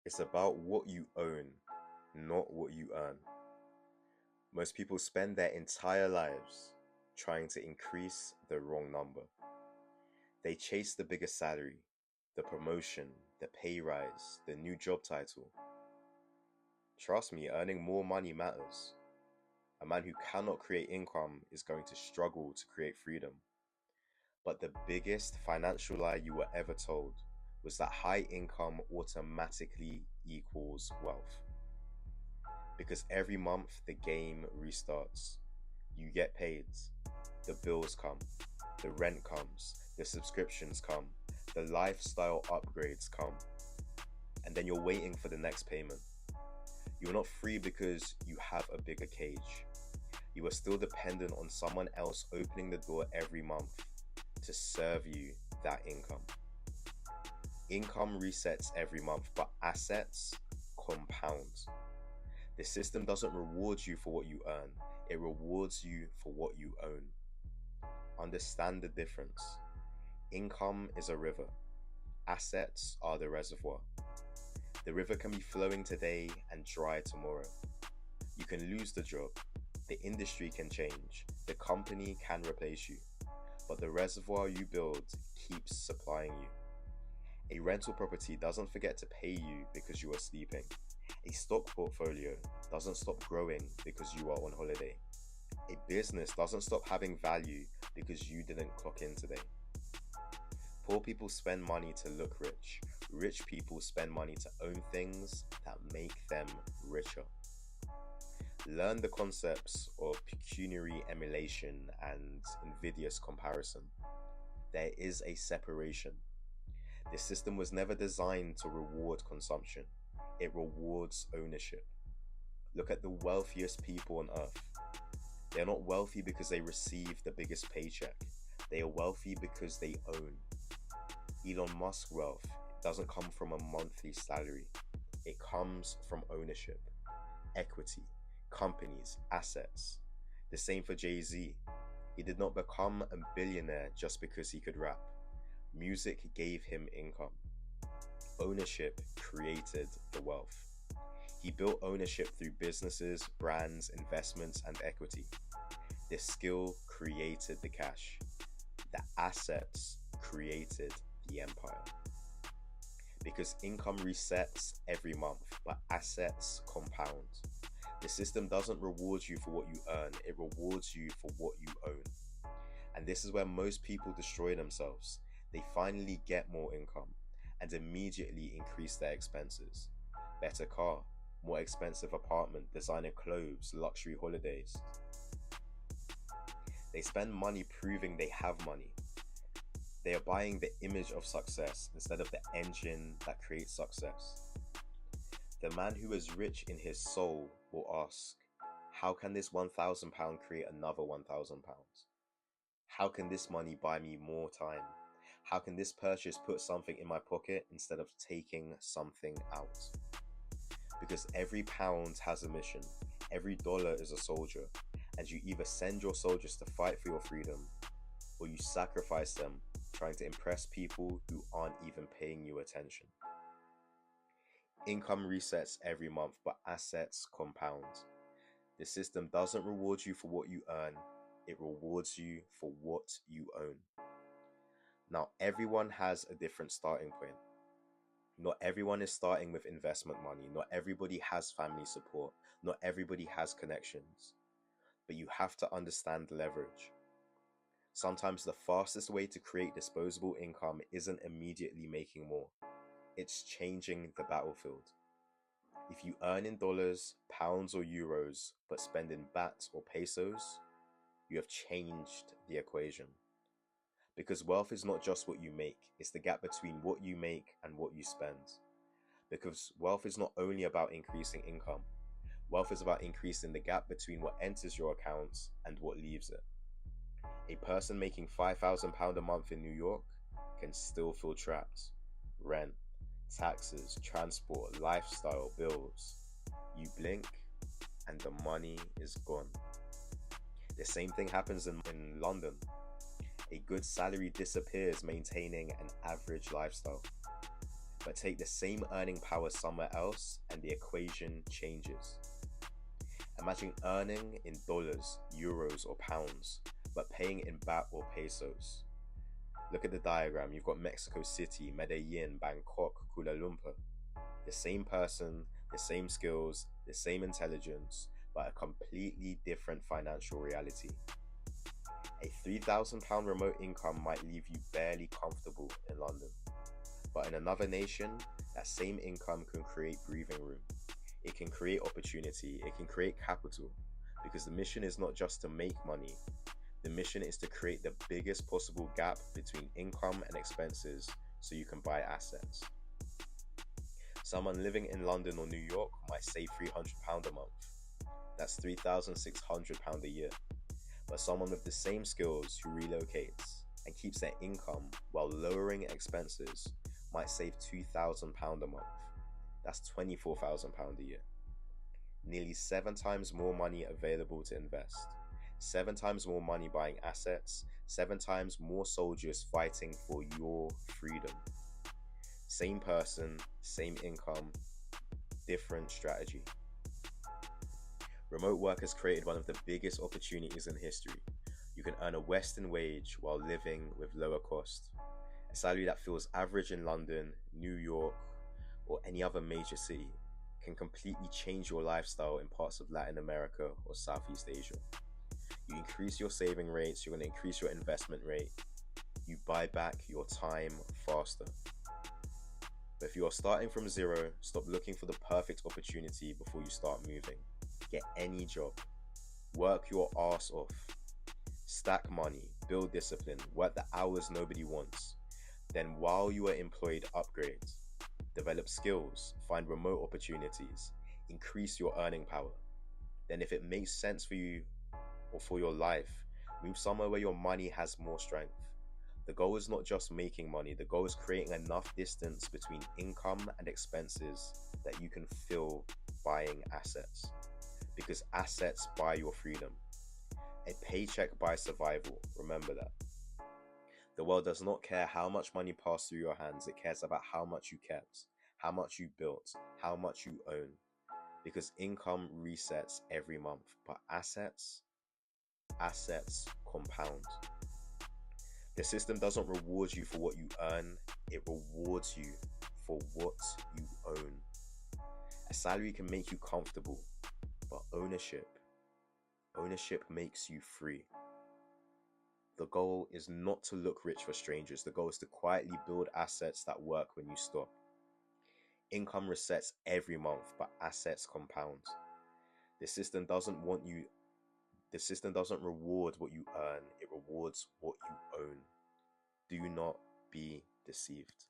It's about what you own, not what you earn. Most people spend their entire lives trying to increase the wrong number. They chase the biggest salary, the promotion, the pay rise, the new job title. Trust me, earning more money matters. A man who cannot create income is going to struggle to create freedom. But the biggest financial lie you were ever told was that high income automatically equals wealth. Because every month the game restarts. You get paid, the bills come, the rent comes, the subscriptions come, the lifestyle upgrades come, and then you're waiting for the next payment. You're not free because you have a bigger cage. You are still dependent on someone else opening the door every month to serve you that income. Income resets every month, but assets compound. The system doesn't reward you for what you earn, it rewards you for what you own. Understand the difference. Income is a river, assets are the reservoir. The river can be flowing today and dry tomorrow. You can lose the job, the industry can change, the company can replace you, but the reservoir you build keeps supplying you. A rental property doesn't forget to pay you because you are sleeping. A stock portfolio doesn't stop growing because you are on holiday. A business doesn't stop having value because you didn't clock in today. Poor people spend money to look rich. Rich people spend money to own things that make them richer. Learn the concepts of pecuniary emulation and invidious comparison. There is a separation. The system was never designed to reward consumption. It rewards ownership. Look at the wealthiest people on earth. They are not wealthy because they receive the biggest paycheck. They are wealthy because they own. Elon Musk's wealth doesn't come from a monthly salary. It comes from ownership, equity, companies, assets. The same for Jay-Z. He did not become a billionaire just because he could rap. Music gave him income. Ownership created the wealth. He built ownership through businesses, brands, investments, and equity. The skill created the cash. The assets created the empire. Because income resets every month, but assets compound. The system doesn't reward you for what you earn, it rewards you for what you own. And this is where most people destroy themselves. They finally get more income and immediately increase their expenses. Better car, more expensive apartment, designer clothes, luxury holidays. They spend money proving they have money. They are buying the image of success instead of the engine that creates success. The man who is rich in his soul will ask, how can this £1,000 create another £1,000? How can this money buy me more time? How can this purchase put something in my pocket instead of taking something out? Because every pound has a mission, every dollar is a soldier, and you either send your soldiers to fight for your freedom, or you sacrifice them trying to impress people who aren't even paying you attention. Income resets every month, but assets compound. The system doesn't reward you for what you earn, it rewards you for what you own. Now, everyone has a different starting point. Not everyone is starting with investment money. Not everybody has family support. Not everybody has connections. But you have to understand leverage. Sometimes the fastest way to create disposable income isn't immediately making more. It's changing the battlefield. If you earn in dollars, pounds, or euros, but spend in bahts or pesos, you have changed the equation. Because wealth is not just what you make, it's the gap between what you make and what you spend. Because wealth is not only about increasing income, wealth is about increasing the gap between what enters your accounts and what leaves it. A person making £5,000 a month in New York can still feel trapped. Rent, taxes, transport, lifestyle, bills. You blink and the money is gone. The same thing happens in London. A good salary disappears maintaining an average lifestyle. but take the same earning power somewhere else and the equation changes. Imagine earning in dollars, euros, or pounds, but paying in baht or pesos. Look at the diagram. You've got Mexico City, Medellin, Bangkok, Kuala Lumpur. The same person, the same skills, the same intelligence, but a completely different financial reality. A £3,000 remote income might leave you barely comfortable in London. But in another nation, that same income can create breathing room. It can create opportunity. It can create capital. Because the mission is not just to make money. The mission is to create the biggest possible gap between income and expenses so you can buy assets. Someone living in London or New York might save £300 a month. That's £3,600 a year. But someone with the same skills who relocates and keeps their income while lowering expenses might save £2,000 a month. That's £24,000 a year. Nearly 7 times more money available to invest. 7 times more money buying assets. 7 times more soldiers fighting for your freedom. Same person, same income, different strategy. Remote work has created one of the biggest opportunities in history. You can earn a Western wage while living with lower cost. A salary that feels average in London, New York, or any other major city can completely change your lifestyle in parts of Latin America or Southeast Asia. You increase your saving rates, you're going to increase your investment rate. You buy back your time faster. But if you are starting from zero, stop looking for the perfect opportunity before you start moving. Get any job. Work your ass off. Stack money. Build discipline. Work the hours nobody wants. Then while you are employed, upgrade. Develop skills. Find remote opportunities. Increase your earning power. Then if it makes sense for you or for your life, move somewhere where your money has more strength. The goal is not just making money. The goal is creating enough distance between income and expenses that you can fill buying assets. Because assets buy your freedom. A paycheck buys survival. Remember that. The world does not care how much money passed through your hands. It cares about how much you kept, how much you built, how much you own. Because income resets every month, but assets compound. The system doesn't reward you for what you earn, it rewards you for what you own. A salary can make you comfortable, but ownership makes you free. The goal is not to look rich for strangers. The goal is to quietly build assets that work when you stop. Income resets every month, but assets compound. The system doesn't reward what you earn, it rewards what you own. Do not be deceived.